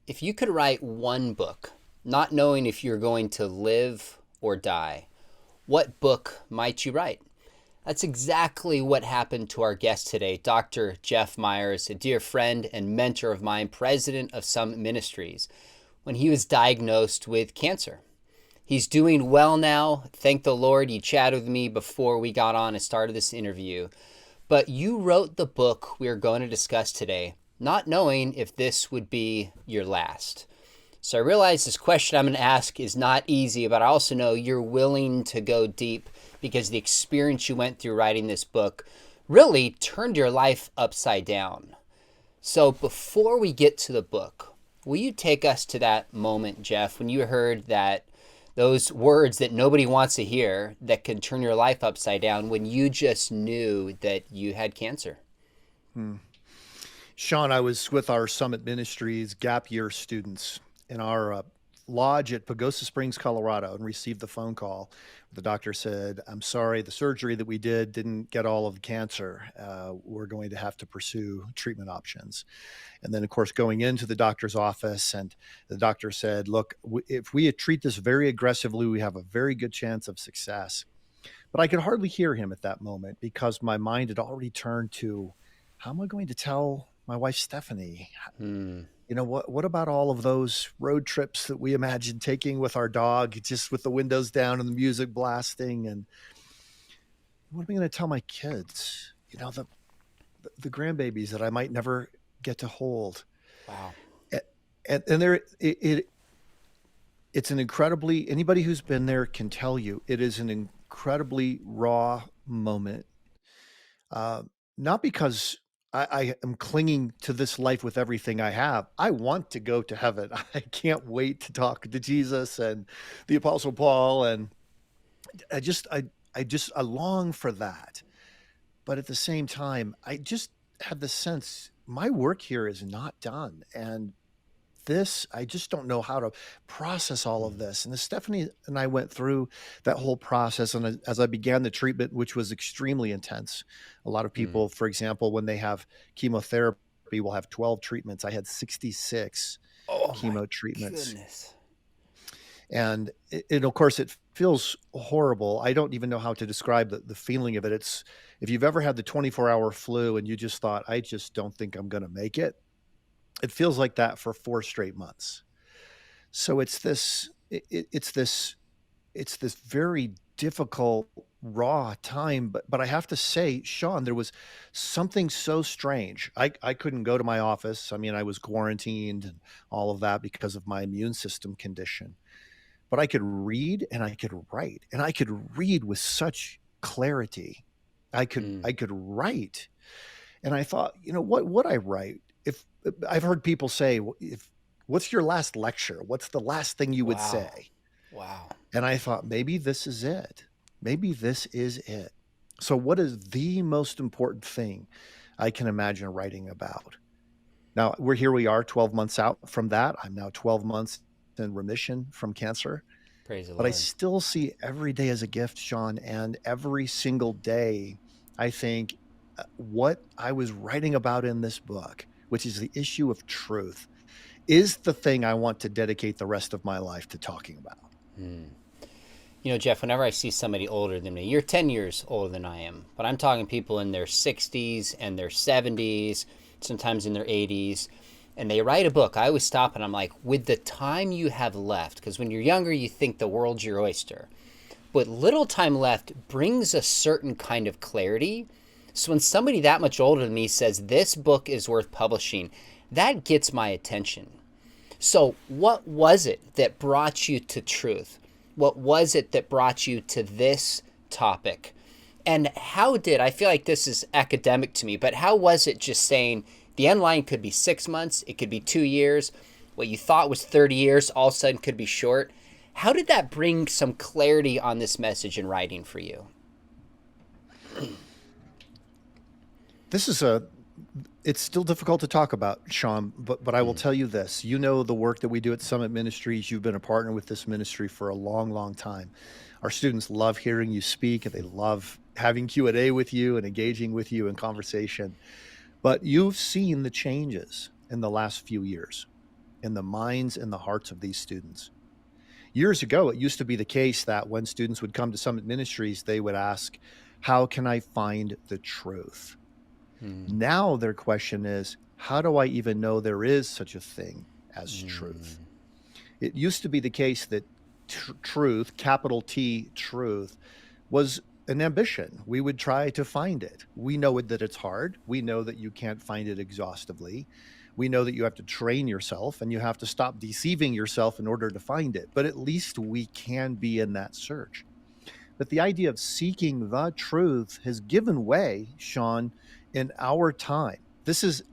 If you could write one book, not knowing if you're going to live or die, what book might you write? That's exactly what happened to our guest today, Dr. Jeff Myers, a dear friend and mentor of mine, president of Summit Ministries, when he was diagnosed with cancer. He's doing well now. Thank the Lord. You chatted with me before we got on and started this interview. But you wrote the book we're going to discuss today, not knowing if this would be your last. So I realize this question I'm going to ask is not easy, but I also know you're willing to go deep because the experience you went through writing this book really turned your life upside down. So before we get to the book, will you take us to that moment, Jeff, when you heard that those words that nobody wants to hear that can turn your life upside down when you just knew that you had cancer? Hmm. Sean, I was with our Summit Ministries gap year students in our lodge at Pagosa Springs, Colorado, and received the phone call. The doctor said, "I'm sorry, the surgery that we did didn't get all of the cancer. We're going to have to pursue treatment options." And then, of course, going into the doctor's office, and the doctor said, "Look, if we treat this very aggressively, we have a very good chance of success." But I could hardly hear him at that moment because my mind had already turned to, how am I going to tell my wife, Stephanie? Hmm. What about all of those road trips that we imagined taking with our dog, just with the windows down and the music blasting? And what am I going to tell my kids? The grandbabies that I might never get to hold. Wow. And there, it's an incredibly, anybody who's been there can tell you, it is an incredibly raw moment. Uh, Not because I am clinging to this life with everything I have. I want to go to heaven. I can't wait to talk to Jesus and the Apostle Paul, and I just, I, I long for that. But at the same time, I just have the sense my work here is not done, and I just don't know how to process all of this. And as Stephanie and I went through that whole process, and as I began the treatment, which was extremely intense, a lot of Hmm. people, for example, when they have chemotherapy, will have 12 treatments. I had 66 Oh my chemo treatments. goodness. And of course, it feels horrible. I don't even know how to describe the feeling of it. It's, if you've ever had the 24-hour flu and you just thought, I just don't think I'm going to make it, it feels like that for 4 straight months. So it's this very difficult raw time, but I have to say, Sean, there was something so strange. I couldn't go to my office. I mean, I was quarantined and all of that because of my immune system condition. But I could read and I could write, and I could read with such clarity. I could Hmm. I could write, and I thought, what would I write? If I've heard people say, if what's your last lecture? What's the last thing you would Wow. say? Wow. And I thought, maybe this is it. Maybe this is it. So, what is the most important thing I can imagine writing about? Now, here we are 12 months out from that. I'm now 12 months in remission from cancer, Praise the but I Lord. still see every day as a gift, Sean. And every single day, I think what I was writing about in this book, which is the issue of truth, is the thing I want to dedicate the rest of my life to talking about. Hmm. You know, Jeff, whenever I see somebody older than me, you're 10 years older than I am, but I'm talking people in their 60s and their 70s, sometimes in their 80s, and they write a book. I always stop and I'm like, with the time you have left, because when you're younger, you think the world's your oyster. But little time left brings a certain kind of clarity. So when somebody that much older than me says, this book is worth publishing, that gets my attention. So, what was it that brought you to truth? What was it that brought you to this topic? And how did, I feel like this is academic to me, but how was it just saying the end line could be 6 months, it could be 2 years, what you thought was 30 years all of a sudden could be short? How did that bring some clarity on this message in writing for you? This is a It's still difficult to talk about, Sean, but I will Hmm. tell you this. You know the work that we do at Summit Ministries. You've been a partner with this ministry for a long, long time. Our students love hearing you speak, and they love having Q&A with you and engaging with you in conversation. But you've seen the changes in the last few years. in the minds and the hearts of these students. Years ago, it used to be the case that when students would come to Summit Ministries, they would ask, how can I find the truth? Hmm. Now their question is, how do I even know there is such a thing as truth? Hmm. It used to be the case that truth, capital T, truth, was an ambition. We would try to find it. We know that it's hard. We know that you can't find it exhaustively. We know that you have to train yourself and you have to stop deceiving yourself in order to find it. But at least we can be in that search. But the idea of seeking the truth has given way, Sean, in our time. This is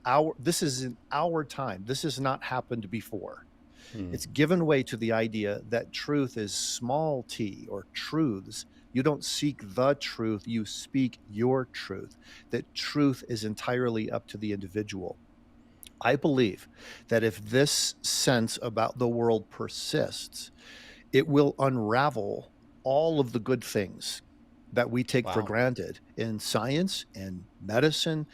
in our time. This has not happened before. Hmm. It's given way to the idea that truth is small t, or truths. You don't seek the truth, you speak your truth. That truth is entirely up to the individual. I believe that if this sense about the world persists, it will unravel all of the good things that we take for Wow. granted in science, in medicine,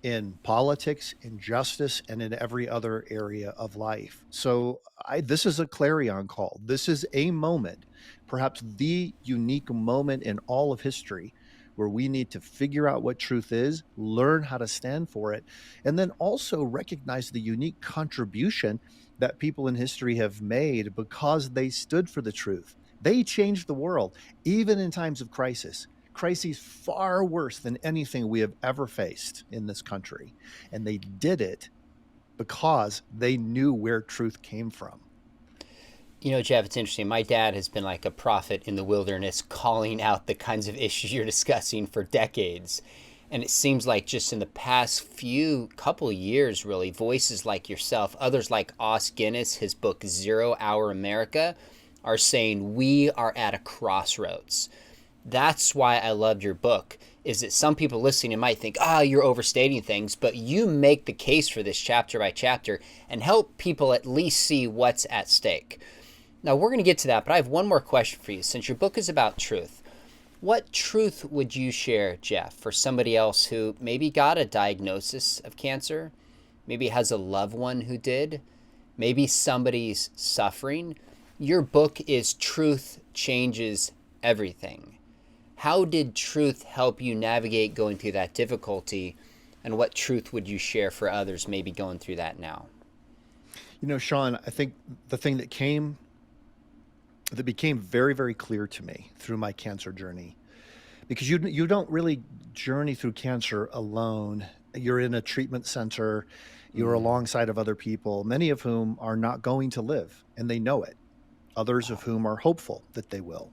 in politics, in justice, and in every other area of life. So this is a clarion call. This is a moment, perhaps the unique moment in all of history, where we need to figure out what truth is, learn how to stand for it, and then also recognize the unique contribution that people in history have made because they stood for the truth. They changed the world, even in times of crisis. Crises far worse than anything we have ever faced in this country. And they did it because they knew where truth came from. You know, Jeff, it's interesting. My dad has been like a prophet in the wilderness, calling out the kinds of issues you're discussing for decades. And it seems like just in the past few couple years, really, voices like yourself, others like Os Guinness, his book 0 Hour America, are saying we are at a crossroads. That's why I loved your book, is that some people listening might think, you're overstating things, but you make the case for this chapter by chapter and help people at least see what's at stake. Now, we're going to get to that, but I have one more question for you. Since your book is about truth, what truth would you share, Jeff, for somebody else who maybe got a diagnosis of cancer, maybe has a loved one who did, maybe somebody's suffering? Your book is Truth Changes Everything. How did truth help you navigate going through that difficulty, and what truth would you share for others maybe going through that now? You know, Sean, I think the thing that became very, very clear to me through my cancer journey, because you don't really journey through cancer alone. You're in a treatment center, you're Mm. alongside of other people, many of whom are not going to live, and they know it. Others of whom are hopeful that they will.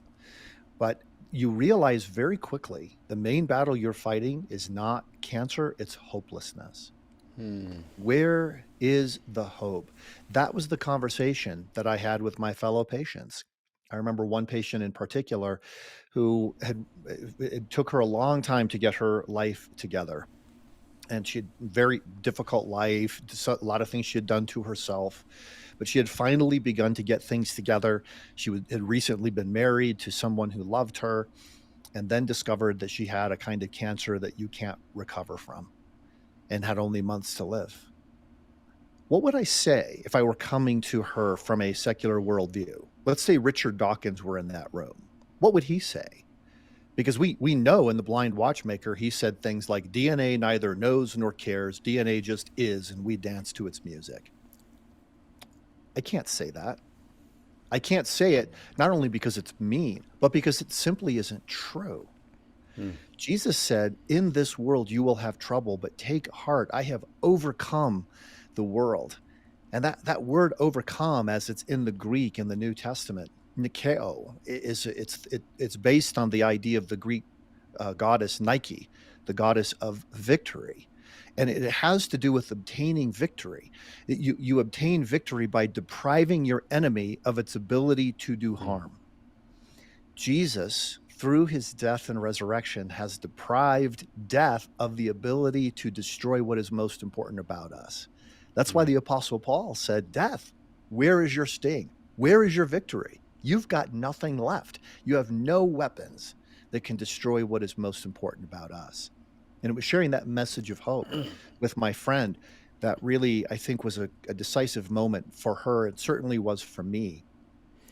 But you realize very quickly the main battle you're fighting is not cancer, it's hopelessness. Hmm. Where is the hope? That was the conversation that I had with my fellow patients. I remember one patient in particular who it took her a long time to get her life together. And she had a very difficult life, a lot of things she had done to herself, but she had finally begun to get things together. Had recently been married to someone who loved her, and then discovered that she had a kind of cancer that you can't recover from and had only months to live. What would I say if I were coming to her from a secular worldview? Let's say Richard Dawkins were in that room. What would he say? Because we know in The Blind Watchmaker, he said things like DNA neither knows nor cares. DNA just is, and we dance to its music. I can't say that. I can't say it not only because it's mean, but because it simply isn't true. Hmm. Jesus said, in this world you will have trouble, but take heart. I have overcome the world. And that word overcome, as it's in the Greek in the New Testament, Nikeo, it's based on the idea of the Greek goddess Nike, the goddess of victory. And it has to do with obtaining victory. You obtain victory by depriving your enemy of its ability to do harm. Jesus, through his death and resurrection, has deprived death of the ability to destroy what is most important about us. That's why the Apostle Paul said, death, where is your sting? Where is your victory? You've got nothing left. You have no weapons that can destroy what is most important about us. And it was sharing that message of hope with my friend that really, I think, was a decisive moment for her. It certainly was for me,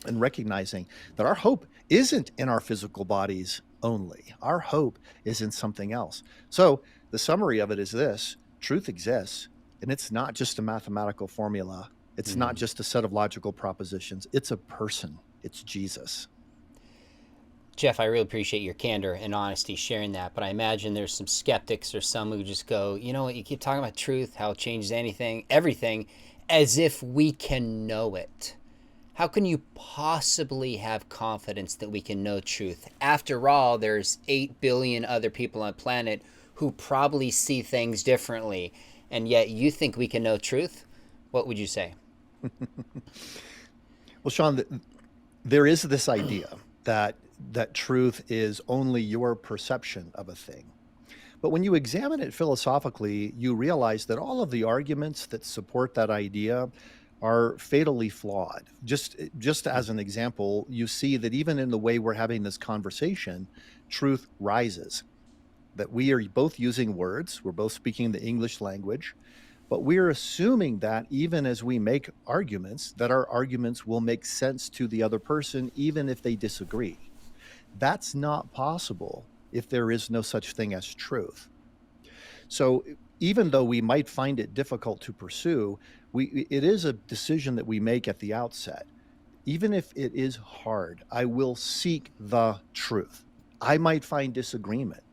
and recognizing that our hope isn't in our physical bodies only. Our hope is in something else. So the summary of it is this: truth exists, and it's not just a mathematical formula. It's not Mm. just a set of logical propositions. It's a person. It's Jesus. Jeff, I really appreciate your candor and honesty sharing that, but I imagine there's some skeptics or some who just go, you know what, you keep talking about truth, how it changes anything, everything, as if we can know it. How can you possibly have confidence that we can know truth? After all, there's 8 billion other people on the planet who probably see things differently, and yet you think we can know truth? What would you say? Well, Sean, there is this idea that truth is only your perception of a thing. But when you examine it philosophically, you realize that all of the arguments that support that idea are fatally flawed. Just as an example, you see that even in the way we're having this conversation, truth rises. That we are both using words, we're both speaking the English language, but we're assuming that even as we make arguments, that our arguments will make sense to the other person, even if they disagree. That's not possible if there is no such thing as truth. So even though we might find it difficult to pursue, it is a decision that we make at the outset. Even if it is hard, I will seek the truth. I might find disagreement.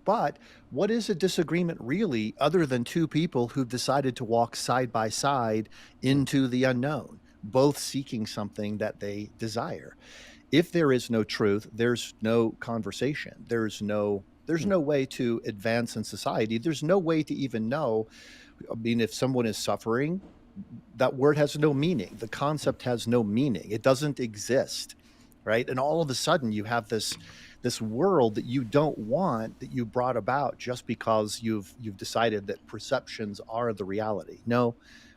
But what is a disagreement really, other than two people who've decided to walk side by side into the unknown, both seeking something that they desire? If there is no truth, there's no conversation. There's no way to advance in society. There's no way to even know. I mean, if someone is suffering, that word has no meaning. The concept has no meaning. It doesn't exist, right? And all of a sudden you have this world that you don't want, that you brought about just because you've decided that perceptions are the reality. No,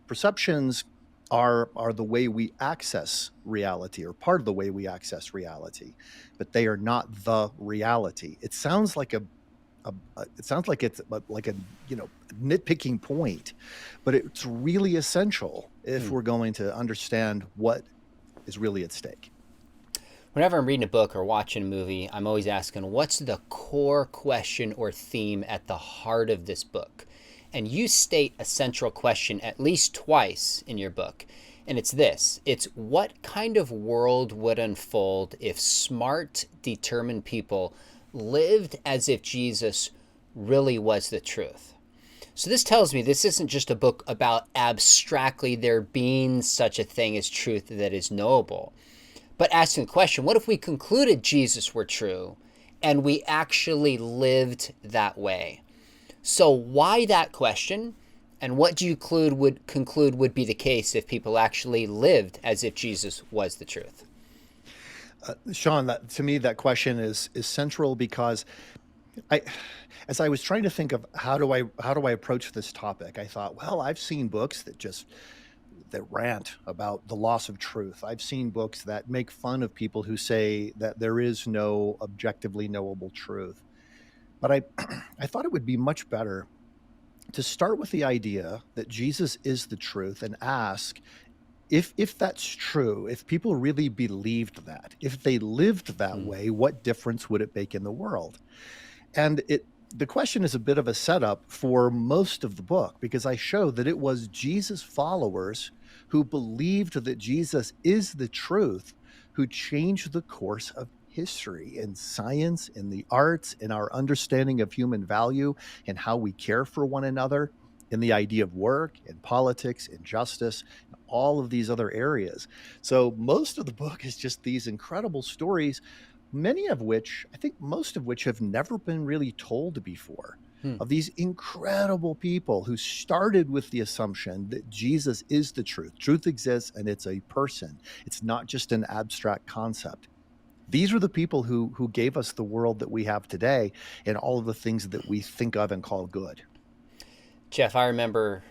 perceptions are the way we access reality, or part of the way we access reality, but they are not the reality. It sounds like it sounds like it's like a nitpicking point, but it's really essential if we're going to understand what is really at stake. Whenever I'm reading a book or watching a movie, I'm always asking, what's the core question or theme at the heart of this book? And you state a central question at least twice in your book. And it's this: it's what kind of world would unfold if smart, determined people lived as if Jesus really was the truth? So this tells me this isn't just a book about abstractly there being such a thing as truth that is knowable, but asking the question, what if we concluded Jesus were true and we actually lived that way? So why that question? And what do you conclude would be the case if people actually lived as if Jesus was the truth? Sean, to me, that question is central because I, as I was trying to think of how do I approach this topic, I thought, well, I've seen books that rant about the loss of truth. I've seen books that make fun of people who say that there is no objectively knowable truth. But I thought it would be much better to start with the idea that Jesus is the truth and ask, if that's true, if people really believed that, if they lived that Hmm. way, what difference would it make in the world? And the question is a bit of a setup for most of the book, because I show that it was Jesus' followers who believed that Jesus is the truth who changed the course of history in science, in the arts, in our understanding of human value, and how we care for one another, in the idea of work, in politics, in justice, all of these other areas. So most of the book is just these incredible stories, many of which, I think most of which, have never been really told before, Hmm. of these incredible people who started with the assumption that Jesus is the truth. Truth exists and it's a person. It's not just an abstract concept. These are the people who gave us the world that we have today and all of the things that we think of and call good. Jeff, I remember,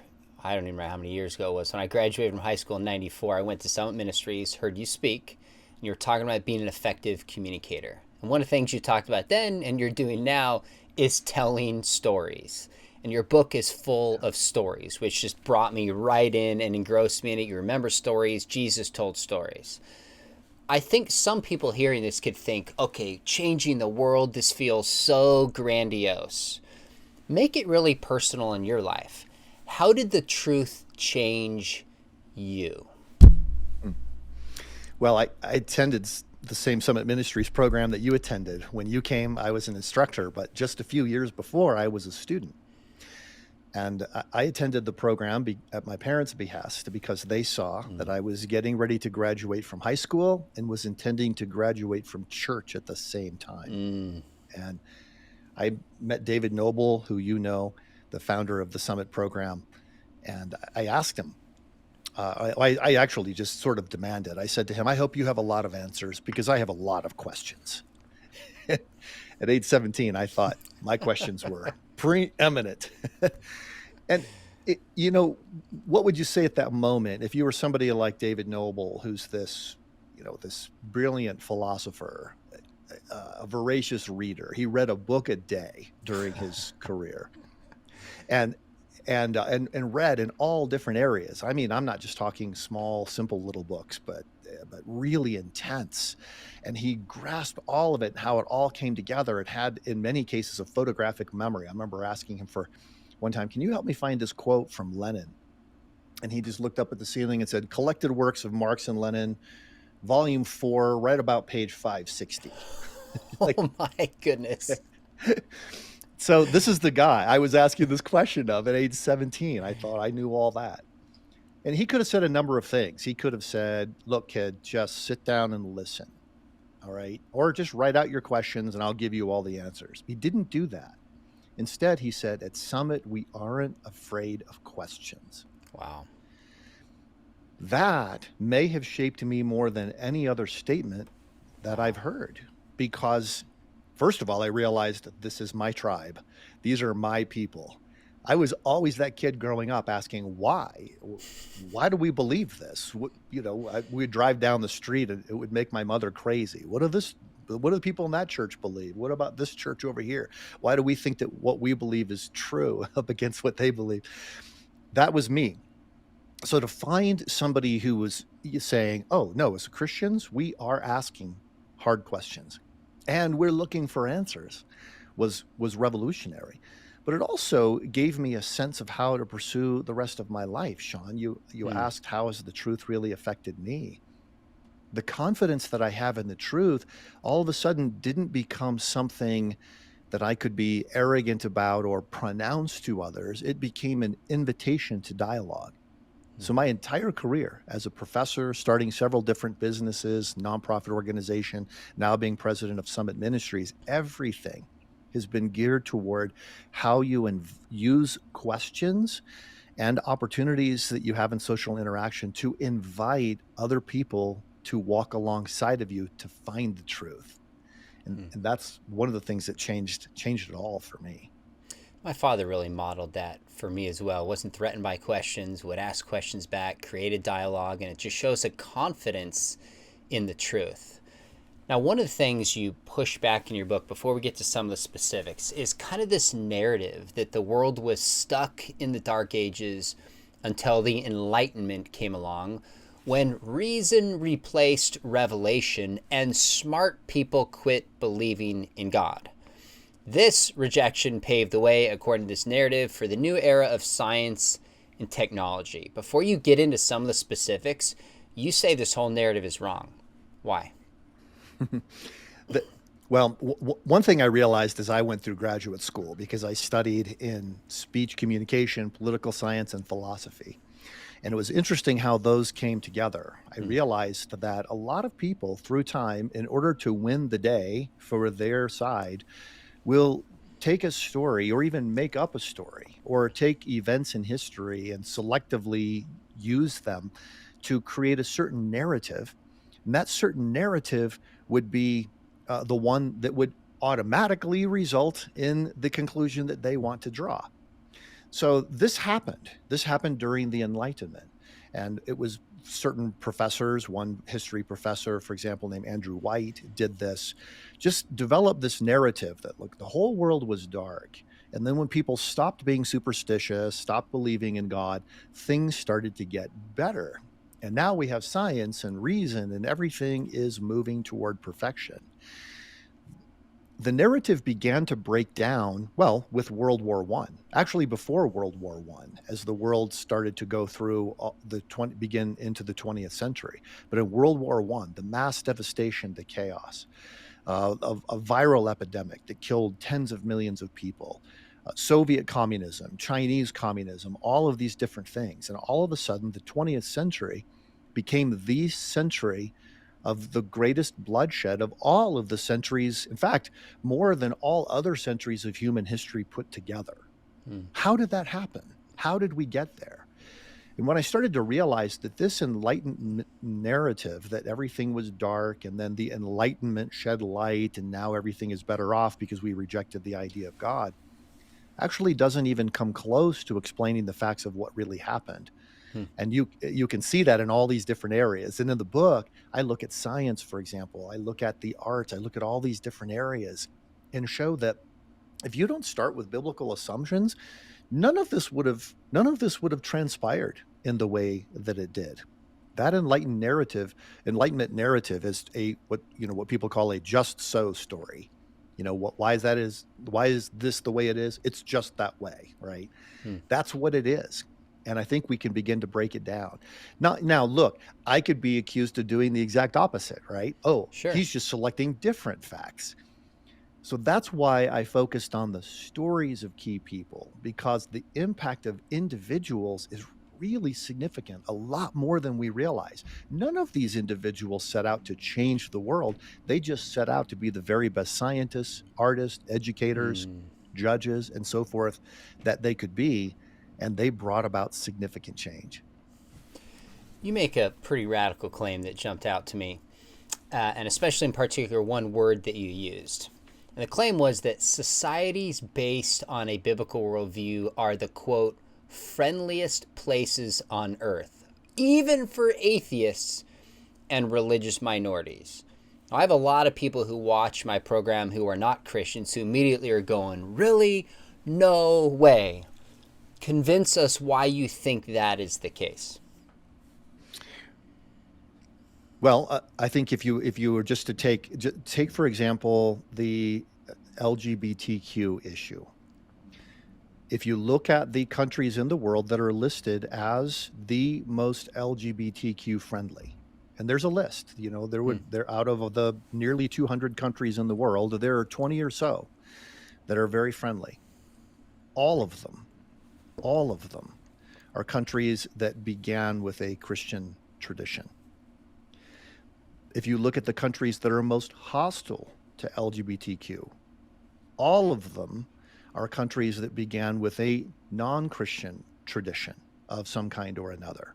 I don't even remember how many years ago it was, when I graduated from high school in '94, I went to Summit Ministries, heard you speak, and you were talking about being an effective communicator. And one of the things you talked about then and you're doing now is telling stories. And your book is full of stories, which just brought me right in and engrossed me in it. You remember stories, Jesus told stories. I think some people hearing this could think, okay, changing the world, this feels so grandiose. Make it really personal in your life. How did the truth change you? Well, I attended the same Summit Ministries program that you attended. When you came, I was an instructor, but just a few years before, I was a student. And I attended the program at my parents' behest because they saw that I was getting ready to graduate from high school and was intending to graduate from church at the same time. Mm. And I met David Noble, who you know, the founder of the Summit program, and I asked him. I actually just sort of demanded. I said to him, "I hope you have a lot of answers because I have a lot of questions." At age 17, I thought my questions were preeminent. And what would you say at that moment if you were somebody like David Noble, who's this brilliant philosopher, a voracious reader? He read a book a day during his career, and and read in all different areas. I mean, I'm not just talking small, simple little books, but really intense. And he grasped all of it and how it all came together. It had, in many cases, a photographic memory. I remember asking him for one time, "Can you help me find this quote from Lenin?" And he just looked up at the ceiling and said, "Collected Works of Marx and Lenin, Volume 4, right about page 560." Like, Oh my goodness. so this is the guy I was asking this question of at age 17. I thought I knew all that. And he could have said a number of things. He could have said, "Look, kid, just sit down and listen. All right. Or just write out your questions and I'll give you all the answers." He didn't do that. Instead, he said, "At Summit, we aren't afraid of questions." Wow. That may have shaped me more than any other statement that I've heard because, first of all, I realized that this is my tribe. These are my people. I was always that kid growing up asking, why? Why do we believe this? We'd drive down the street and it would make my mother crazy. What do the people in that church believe? What about this church over here? Why do we think that what we believe is true up against what they believe? That was me. So to find somebody who was saying, "Oh, no, as Christians, we are asking hard questions and we're looking for answers," was revolutionary. But it also gave me a sense of how to pursue the rest of my life. Sean, you Mm. asked, how has the truth really affected me? The confidence that I have in the truth all of a sudden didn't become something that I could be arrogant about or pronounce to others. It became an invitation to dialogue. So my entire career as a professor, starting several different businesses, nonprofit organization, now being president of Summit Ministries, everything has been geared toward how you use questions and opportunities that you have in social interaction to invite other people to walk alongside of you to find the truth. And that's one of the things that changed it all for me. My father really modeled that for me as well. Wasn't threatened by questions, would ask questions back, created dialogue, and it just shows a confidence in the truth. Now, one of the things you push back in your book before we get to some of the specifics is kind of this narrative that the world was stuck in the Dark Ages until the Enlightenment came along, when reason replaced revelation and smart people quit believing in God. This rejection paved the way, according to this narrative, for the new era of science and technology. Before you get into some of the specifics, you say this whole narrative is wrong. Why? Well, one thing I realized as I went through graduate school, because I studied in speech communication, political science, and philosophy. And it was interesting how those came together. I realized that a lot of people through time, in order to win the day for their side, will take a story or even make up a story or take events in history and selectively use them to create a certain narrative. And that certain narrative would be the one that would automatically result in the conclusion that they want to draw. So this happened. This happened during the Enlightenment. And it was certain professors, one history professor, for example, named Andrew White, did this, just developed this narrative that, look, the whole world was dark And then when people stopped being superstitious, stopped believing in God, things started to get better. And now we have science and reason, and everything is moving toward perfection. The narrative began to break down, well, with World War One. Actually, before World War One, as the world started to go through begin into the 20th century. But in World War One, the mass devastation, the chaos, of a viral epidemic that killed tens of millions of people, Soviet communism, Chinese communism, all of these different things. And all of a sudden, the 20th century became the century of the greatest bloodshed of all of the centuries. In fact, more than all other centuries of human history put together. Hmm. How did that happen? How did we get there? And when I started to realize that this enlightened narrative, that everything was dark and then the Enlightenment shed light and now everything is better off because we rejected the idea of God, actually doesn't even come close to explaining the facts of what really happened. Hmm. And you can see that in all these different areas. And in the book, I look at science, for example, I look at the arts, I look at all these different areas and show that if you don't start with biblical assumptions, none of this would have transpired in the way that it did. That enlightenment narrative is what people call a just so story. Why is this the way it is? It's just that way, right? Hmm. That's what it is. And I think we can begin to break it down. Now, look, I could be accused of doing the exact opposite, right? Oh, Sure. he's just selecting different facts. So that's why I focused on the stories of key people, because the impact of individuals is really significant, a lot more than we realize. None of these individuals set out to change the world. They just set out to be the very best scientists, artists, educators, judges, and so forth that they could be. And they brought about significant change. You make a pretty radical claim that jumped out to me, and especially in particular one word that you used. And the claim was that societies based on a biblical worldview are the, quote, friendliest places on earth, even for atheists and religious minorities. Now, I have a lot of people who watch my program who are not Christians who immediately are going, really? No way. Convince us why you think that is the case. Well, I think if you were just to take for example the LGBTQ issue. If you look at the countries in the world that are listed as the most LGBTQ friendly, and there's a list, they're out of the nearly 200 countries in the world, there are 20 or so that are very friendly. All of them are countries that began with a Christian tradition. If you look at the countries that are most hostile to LGBTQ, all of them are countries that began with a non-Christian tradition of some kind or another.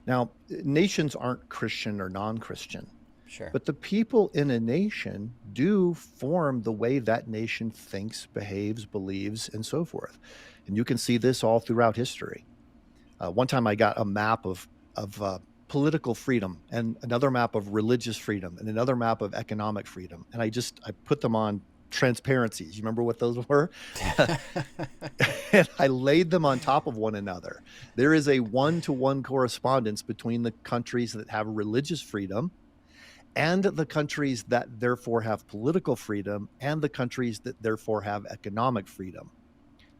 Now, nations aren't Christian or non-Christian. Sure. But the people in a nation do form the way that nation thinks, behaves, believes, and so forth. And you can see this all throughout history. One time I got a map of political freedom and another map of religious freedom and another map of economic freedom. And I put them on transparencies. You remember what those were? And I laid them on top of one another. There is a one-to-one correspondence between the countries that have religious freedom and the countries that therefore have political freedom and the countries that therefore have economic freedom.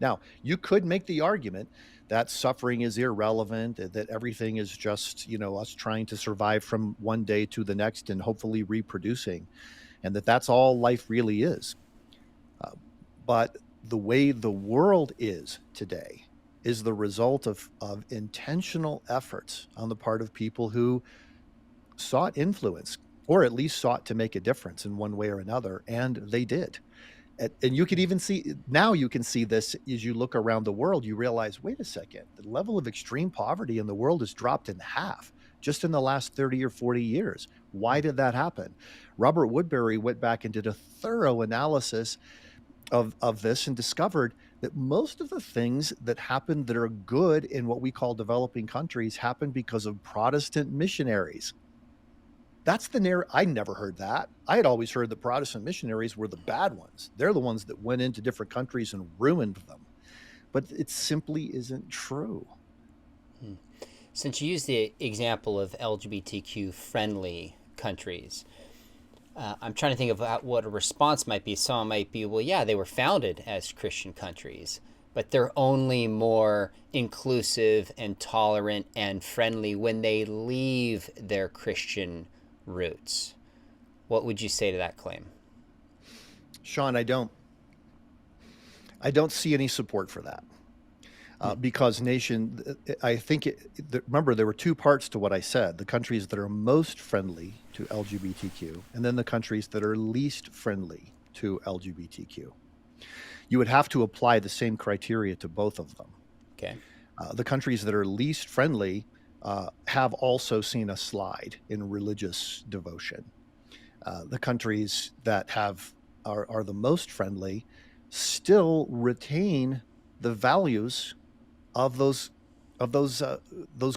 Now, you could make the argument that suffering is irrelevant, that everything is just, us trying to survive from one day to the next and hopefully reproducing, and that's all life really is. But the way the world is today is the result of intentional efforts on the part of people who sought influence, or at least sought to make a difference in one way or another, and they did. And you can even see this as you look around the world. You realize, wait a second, the level of extreme poverty in the world has dropped in half just in the last 30 or 40 years. Why did that happen? Robert Woodbury went back and did a thorough analysis of this and discovered that most of the things that happened that are good in what we call developing countries happened because of Protestant missionaries. That's the narrative. I never heard that. I had always heard the Protestant missionaries were the bad ones. They're the ones that went into different countries and ruined them. But it simply isn't true. Since you used the example of LGBTQ friendly countries, I'm trying to think of what a response might be. Someone might be, well, yeah, they were founded as Christian countries, but they're only more inclusive and tolerant and friendly when they leave their Christian roots. What would you say to that claim? Sean, I don't see any support for that. Because I think, remember, there were two parts to what I said: the countries that are most friendly to LGBTQ, and then the countries that are least friendly to LGBTQ. You would have to apply the same criteria to both of them. Okay. The countries that are least friendly have also seen a slide in religious devotion. The countries that are the most friendly still retain the values of those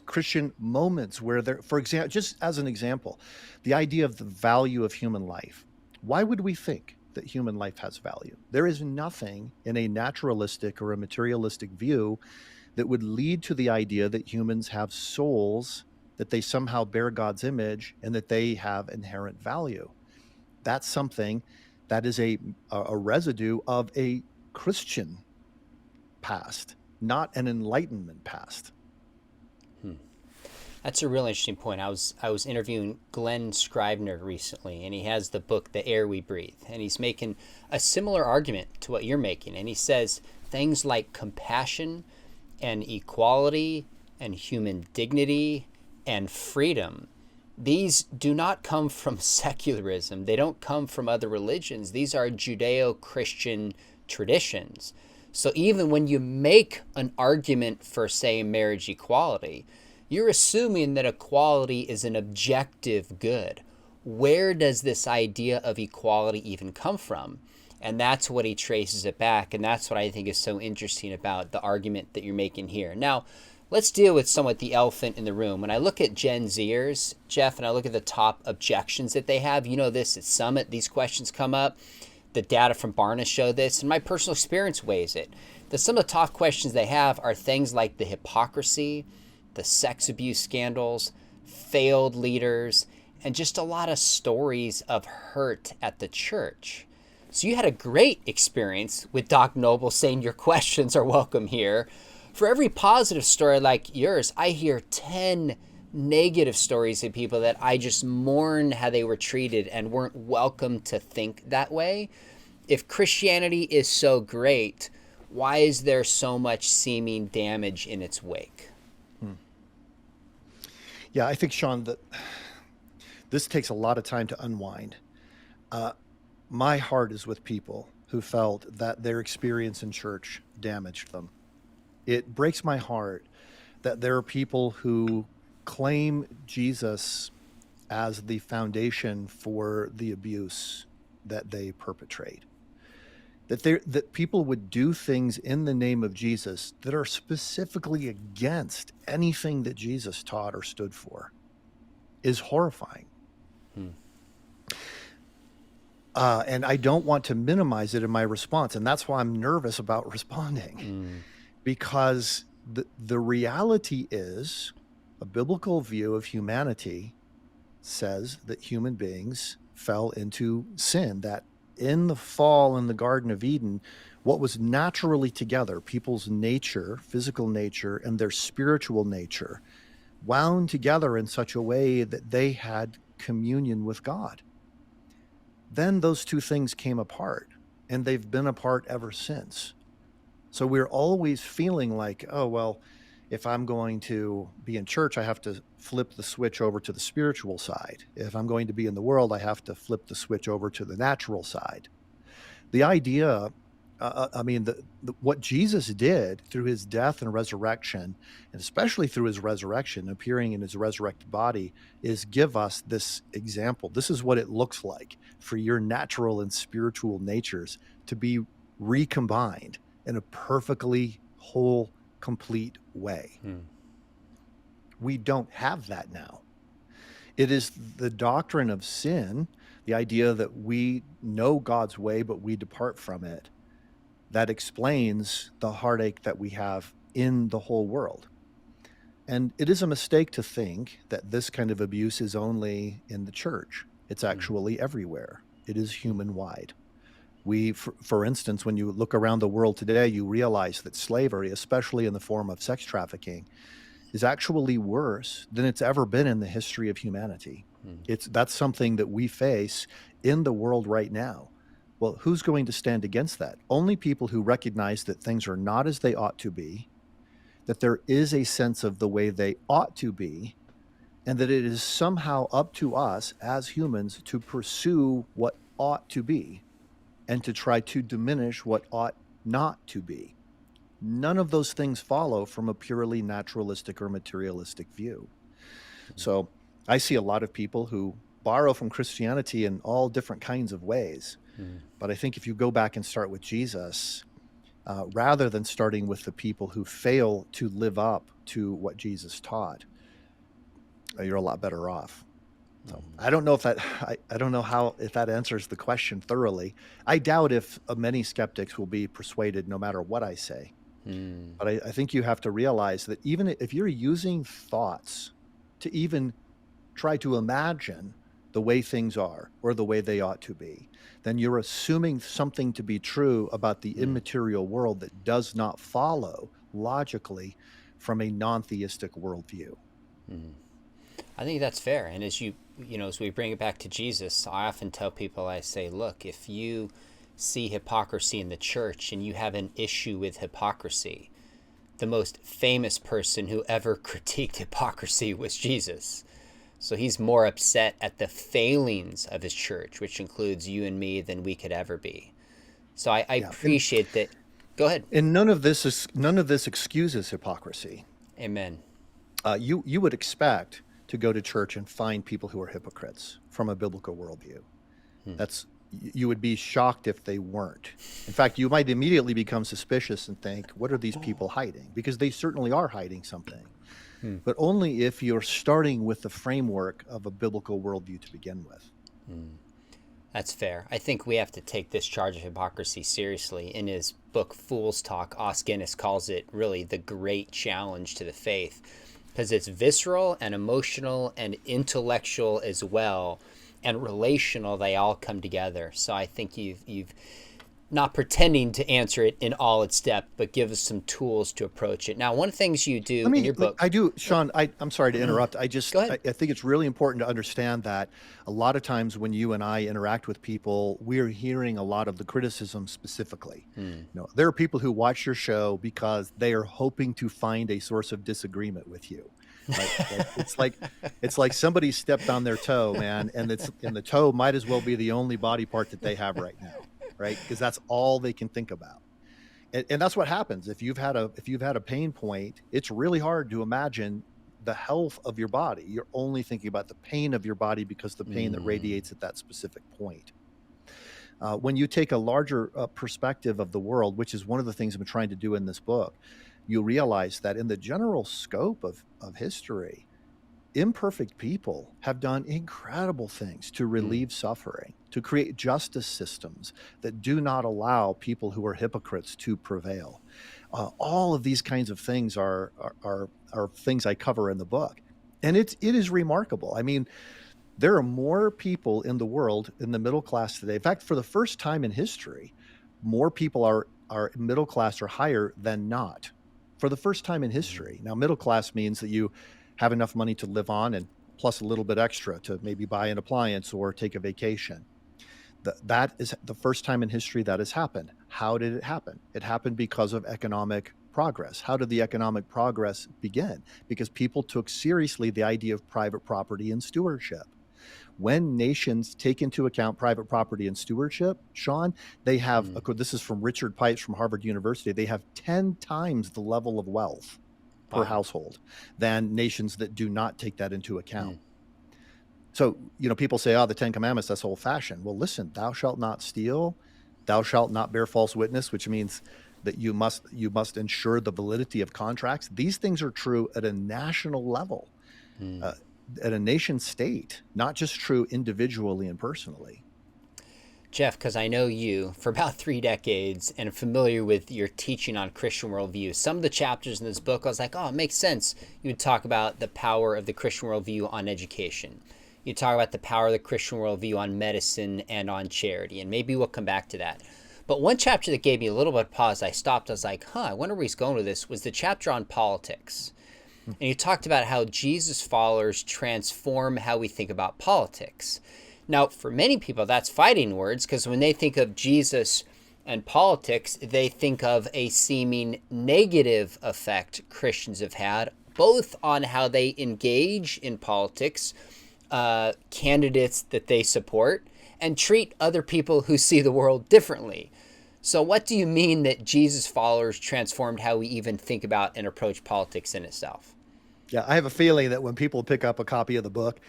Christian moments where they're, for example, just as an example, the idea of the value of human life. Why would we think that human life has value? There is nothing in a naturalistic or a materialistic view that would lead to the idea that humans have souls, that they somehow bear God's image, and that they have inherent value. That's something that is a residue of a Christian past, not an Enlightenment past. That's a real interesting point. I was interviewing Glenn Scrivener recently, and he has the book The Air We Breathe, and he's making a similar argument to what you're making. And he says things like compassion and equality and human dignity and freedom, these do not come from secularism. They don't come from other religions. These are Judeo-Christian traditions. So even when you make an argument for, say, marriage equality, you're assuming that equality is an objective good. Where does this idea of equality even come from? And that's what he traces it back. And that's what I think is so interesting about the argument that you're making here. Now, let's deal with somewhat the elephant in the room. When I look at Gen Zers, Jeff, and I look at the top objections that they have, you know this, at Summit, these questions come up. The data from Barna show this, and my personal experience weighs it. That some of the top questions they have are things like the hypocrisy, the sex abuse scandals, failed leaders, and just a lot of stories of hurt at the church. So you had a great experience with Doc Noble saying your questions are welcome here. For every positive story like yours, I hear 10 negative stories of people that I just mourn how they were treated and weren't welcome to think that way. If Christianity is so great, why is there so much seeming damage in its wake? Yeah, I think, Sean, that this takes a lot of time to unwind. My heart is with people who felt that their experience in church damaged them. It breaks my heart that there are people who claim Jesus as the foundation for the abuse that they perpetrate. That people would do things in the name of Jesus that are specifically against anything that Jesus taught or stood for is horrifying. And I don't want to minimize it in my response. And that's why I'm nervous about responding. Because the reality is, a biblical view of humanity says that human beings fell into sin, that in the fall in the Garden of Eden, what was naturally together, people's nature, physical nature, and their spiritual nature, wound together in such a way that they had communion with God. Then those two things came apart, and they've been apart ever since. So we're always feeling like, oh, well, if I'm going to be in church, I have to flip the switch over to the spiritual side. If I'm going to be in the world, I have to flip the switch over to the natural side. The idea, what Jesus did through his death and resurrection, and especially through his resurrection, appearing in his resurrected body, is give us this example. This is what it looks like for your natural and spiritual natures to be recombined in a perfectly whole, complete way. We don't have that now. It is the doctrine of sin, the idea that we know God's way, but we depart from it, that explains the heartache that we have in the whole world. And it is a mistake to think that this kind of abuse is only in the church. It's Mm, actually everywhere. It is mm, human wide. For instance, when you look around the world today, you realize that slavery, especially in the form of sex trafficking, is actually worse than it's ever been in the history of humanity. mm, That's something that we face in the world right now. Well, who's going to stand against that? Only people who recognize that things are not as they ought to be, that there is a sense of the way they ought to be, and that it is somehow up to us as humans to pursue what ought to be and to try to diminish what ought not to be. None of those things follow from a purely naturalistic or materialistic view. mm, So I see a lot of people who borrow from Christianity in all different kinds of ways. mm. But I think if you go back and start with Jesus, rather than starting with the people who fail to live up to what Jesus taught, you're a lot better off. So Mhm. I don't know if that I don't know how if that answers the question thoroughly. I doubt if many skeptics will be persuaded no matter what I say. Mm, But I think you have to realize that even if you're using thoughts to even try to imagine the way things are or the way they ought to be, then you're assuming something to be true about the mm, immaterial world that does not follow logically from a non-theistic worldview. mm. I think that's fair. And as we bring it back to Jesus, I often tell people, I say, look, if you see hypocrisy in the church and you have an issue with hypocrisy, the most famous person who ever critiqued hypocrisy was Jesus. So he's more upset at the failings of his church, which includes you and me, than we could ever be. So I Yeah. And appreciate that. Go ahead. and none of this excuses hypocrisy. Amen. You would expect to go to church and find people who are hypocrites from a biblical worldview. Hmm. That's you would be shocked if they weren't. In fact, you might immediately become suspicious and think, what are these people hiding? Because they certainly are hiding something, Hmm. but only if you're starting with the framework of a biblical worldview to begin with. Hmm. That's fair. I think we have to take this charge of hypocrisy seriously. In his book Fool's Talk, Os Guinness calls it really the great challenge to the faith, because it's visceral and emotional and intellectual as well, and relational. They all come together. So I think you've not pretending to answer it in all its depth, but give us some tools to approach it. Now, one of the things you do in your book. I do, Oh, Sean, I'm sorry to interrupt. go ahead. I think it's really important to understand that a lot of times when you and I interact with people, we're hearing a lot of the criticism specifically. Hmm. There are people who watch your show because they are hoping to find a source of disagreement with you. It's like somebody stepped on their toe, man, and the toe might as well be the only body part that they have right now, right? Because that's all they can think about. And that's what happens if you've had a pain point. It's really hard to imagine the health of your body. You're only thinking about the pain of your body because the pain that Hmm. radiates at that specific point. When you take a larger perspective of the world, which is one of the things I'm trying to do in this book, you realize that in the general scope of history, imperfect people have done incredible things to Hmm. relieve suffering, to create justice systems that do not allow people who are hypocrites to prevail. All of these kinds of things are things I cover in the book, and it is remarkable. I mean, there are more people in the world in the middle class today. In fact, for the first time in history, more people are middle class or higher than not. For the first time in Hmm. history. Now, middle class means that you have enough money to live on and plus a little bit extra to maybe buy an appliance or take a vacation. That is the first time in history that has happened. How did it happen? It happened because of economic progress. How did the economic progress begin? Because people took seriously the idea of private property and stewardship. When nations take into account private property and stewardship, Sean, they have, Hmm. this is from Richard Pipes from Harvard University, they have 10 times the level of wealth per Wow. household than nations that do not take that into Hmm. account. So, people say, oh, the 10 Commandments, that's old fashioned. Well, listen, thou shalt not steal, thou shalt not bear false witness, which means that you must ensure the validity of contracts. These things are true at a national level. Hmm. Uh, at a nation state, not just true individually and personally. Jeff, because I know you for about 3 decades and am familiar with your teaching on Christian worldview. Some of the chapters in this book, I was like, oh, it makes sense. You would talk about the power of the Christian worldview on education. You talk about the power of the Christian worldview on medicine and on charity, and maybe we'll come back to that. But one chapter that gave me a little bit of pause, I stopped, I was like, I wonder where he's going with this, was the chapter on politics. And you talked about how Jesus followers transform how we think about politics. Now, for many people, that's fighting words, because when they think of Jesus and politics, they think of a seeming negative effect Christians have had, both on how they engage in politics, candidates that they support, and treat other people who see the world differently. So what do you mean that Jesus followers transformed how we even think about and approach politics in itself? Yeah, I have a feeling that when people pick up a copy of the book,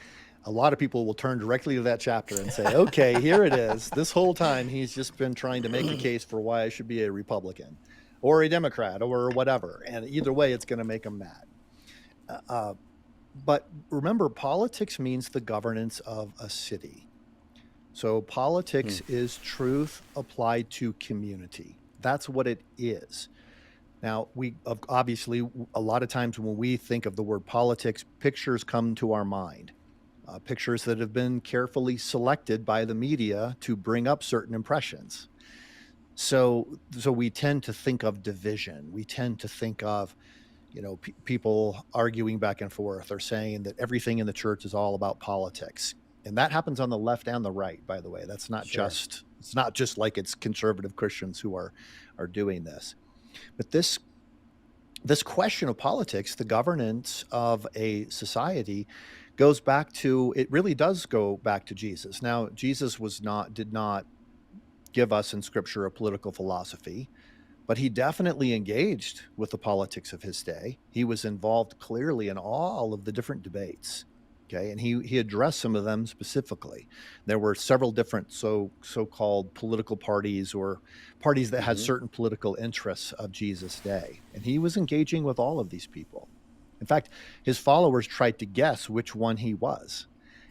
a lot of people will turn directly to that chapter and say, okay, here it is. This whole time, he's just been trying to make a case for why I should be a Republican or a Democrat or whatever. And either way, it's going to make them mad. But remember, politics means the governance of a city. So politics is truth applied to community. That's what it is. Now, we obviously, a lot of times when we think of the word politics, pictures come to our mind. Pictures that have been carefully selected by the media to bring up certain impressions. So we tend to think of division. We tend to think of, people arguing back and forth or saying that everything in the church is all about politics. And that happens on the left and the right, by the way. That's not just, it's not just like it's conservative Christians who are doing this. But this question of politics, the governance of a society, goes back to, it really does go back to Jesus. Now, Jesus did not give us in Scripture a political philosophy, but he definitely engaged with the politics of his day. He was involved clearly in all of the different debates. Okay, and he addressed some of them specifically. There were several different so-called political parties or parties that had certain political interests of Jesus' day, and he was engaging with all of these people. In fact, his followers tried to guess which one he was.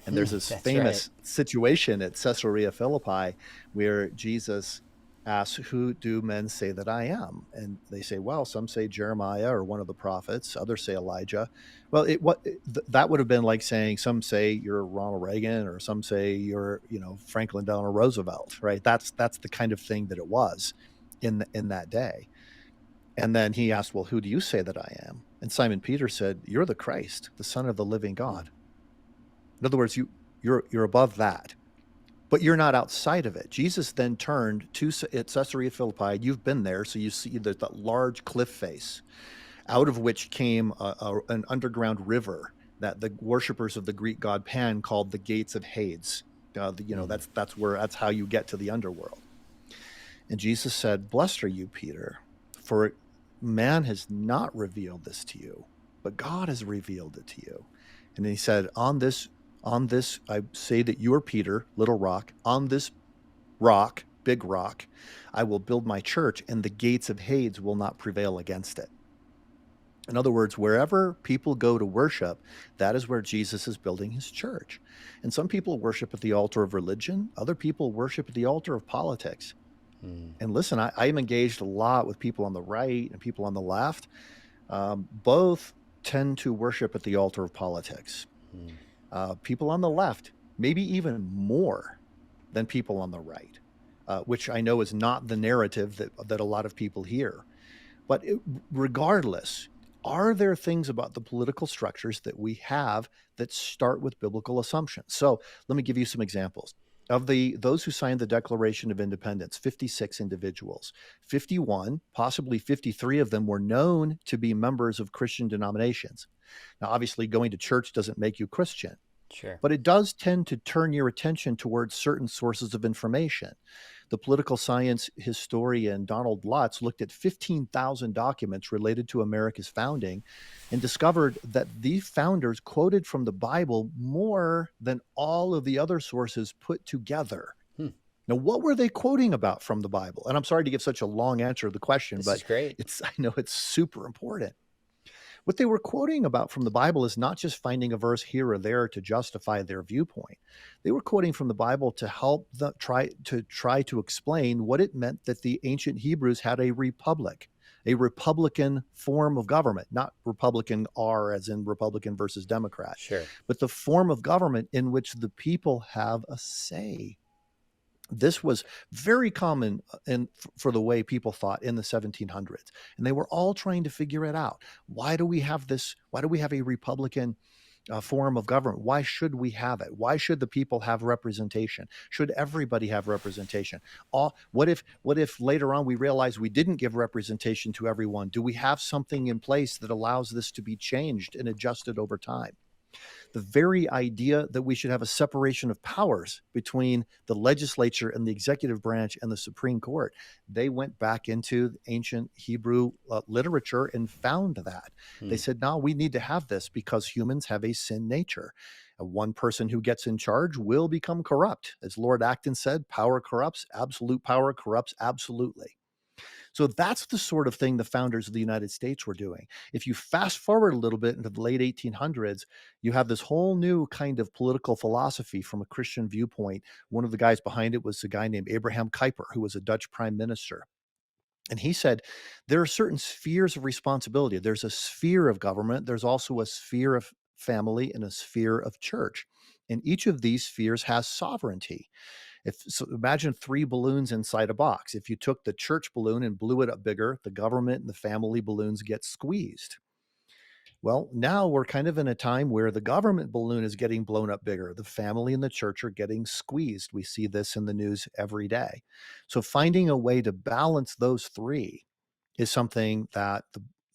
And there's this famous situation at Caesarea Philippi where Jesus asks, who do men say that I am? And they say, well, some say Jeremiah or one of the prophets, others say Elijah. Well, that would have been like saying, some say you're Ronald Reagan or some say you're, Franklin Delano Roosevelt, right? That's the kind of thing that it was in that day. And then he asked, well, who do you say that I am? And Simon Peter said, you're the Christ, the Son of the living God. In other words, you're above that, but you're not outside of it. Jesus then turned to at Caesarea Philippi. You've been there, so you see there's that large cliff face, out of which came an underground river that the worshipers of the Greek god Pan called the Gates of Hades. That's how you get to the underworld. And Jesus said, "Blessed are you, Peter, for man has not revealed this to you, but God has revealed it to you." And he said, on this, I say that you are Peter, little rock. On this rock, big rock, I will build my church, and the gates of Hades will not prevail against it. In other words, wherever people go to worship, that is where Jesus is building his church. And some people worship at the altar of religion. Other people worship at the altar of politics. And listen, I am engaged a lot with people on the right and people on the left. Both tend to worship at the altar of politics. People on the left, maybe even more than people on the right, which I know is not the narrative that a lot of people hear. But regardless, are there things about the political structures that we have that start with biblical assumptions? So let me give you some examples. Of those who signed the Declaration of Independence, 56 individuals, 51, possibly 53 of them were known to be members of Christian denominations. Now, obviously, going to church doesn't make you Christian. Sure. But it does tend to turn your attention towards certain sources of information. The political science historian Donald Lutz looked at 15,000 documents related to America's founding and discovered that these founders quoted from the Bible more than all of the other sources put together. Now, what were they quoting about from the Bible? And I'm sorry to give such a long answer to the question, This but is great. I know it's super important. What they were quoting about from the Bible is not just finding a verse here or there to justify their viewpoint. They were quoting from the Bible to help try to explain what it meant that the ancient Hebrews had a republic, a republican form of government, not Republican R as in Republican versus Democrat, Sure. but the form of government in which the people have a say. This was very common for the way people thought in the 1700s, and they were all trying to figure it out. Why do we have this? Why do we have a republican form of government? Why should we have it? Why should the people have representation? Should everybody have representation? What if later on we realize we didn't give representation to everyone? Do we have something in place that allows this to be changed and adjusted over time? The very idea that we should have a separation of powers between the legislature and the executive branch and the Supreme Court. They went back into ancient Hebrew literature and found that. They Hmm. said, no, we need to have this because humans have a sin nature. One person who gets in charge will become corrupt. As Lord Acton said, power corrupts, absolute power corrupts absolutely. So that's the sort of thing the founders of the United States were doing. If you fast forward a little bit into the late 1800s, you have this whole new kind of political philosophy from a Christian viewpoint. One of the guys behind it was a guy named Abraham Kuyper, who was a Dutch prime minister. And he said there are certain spheres of responsibility. There's a sphere of government, there's also a sphere of family, and a sphere of church. And each of these spheres has sovereignty. If so, imagine three balloons inside a box. If you took the church balloon and blew it up bigger, the government and the family balloons get squeezed. Well, now we're kind of in a time where the government balloon is getting blown up bigger. The family and the church are getting squeezed. We see this in the news every day. So finding a way to balance those three is something that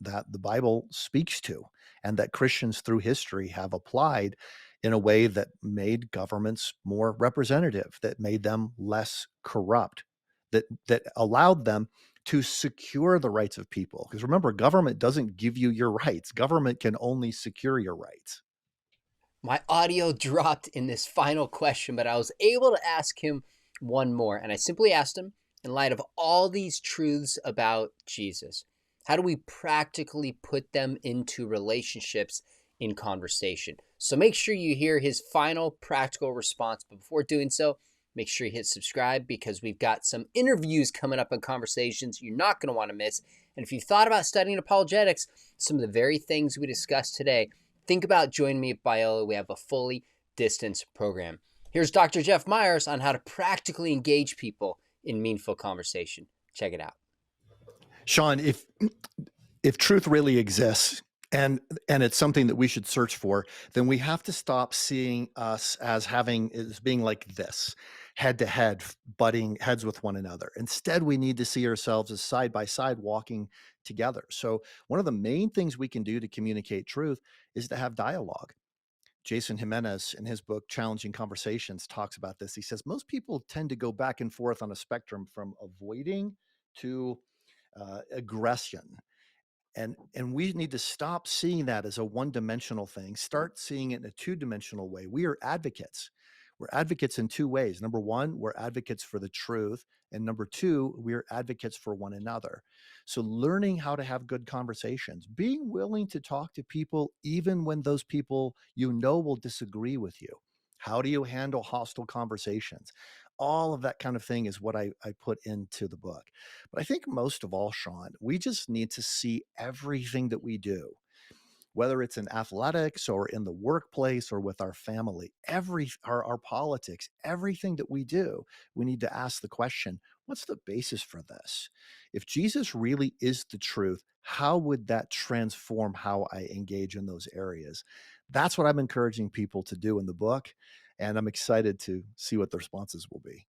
the Bible speaks to, and that Christians through history have applied in a way that made governments more representative, that made them less corrupt, that allowed them to secure the rights of people. Because remember, government doesn't give you your rights. Government can only secure your rights. My audio dropped in this final question, but I was able to ask him one more. And I simply asked him, in light of all these truths about Jesus, how do we practically put them into relationships in conversation? So make sure you hear his final practical response. But before doing so, make sure you hit subscribe because we've got some interviews coming up and conversations you're not going to want to miss. And if you thought about studying apologetics, some of the very things we discussed today, think about joining me at Biola. We have a fully distance program. Here's Dr. Jeff Myers on how to practically engage people in meaningful conversation. Check it out. Sean, if truth really exists and it's something that we should search for, then we have to stop seeing us as being like this, head to head, butting heads with one another. Instead, we need to see ourselves as side by side walking together. So one of the main things we can do to communicate truth is to have dialogue. Jason Jimenez, in his book Challenging Conversations, talks about this. He says most people tend to go back and forth on a spectrum from avoiding to aggression. And we need to stop seeing that as a one-dimensional thing, start seeing it in a two-dimensional way. We are advocates. We're advocates in two ways. Number one, we're advocates for the truth. And number two, we're advocates for one another. So learning how to have good conversations, being willing to talk to people even when those people you know will disagree with you. How do you handle hostile conversations? All of that kind of thing is what I put into the book. But I think most of all, Sean, we just need to see everything that we do, whether it's in athletics or in the workplace or with our family, our politics, everything that we do, we need to ask the question, what's the basis for this? If Jesus really is the truth, how would that transform how I engage in those areas? That's what I'm encouraging people to do in the book, and I'm excited to see what the responses will be.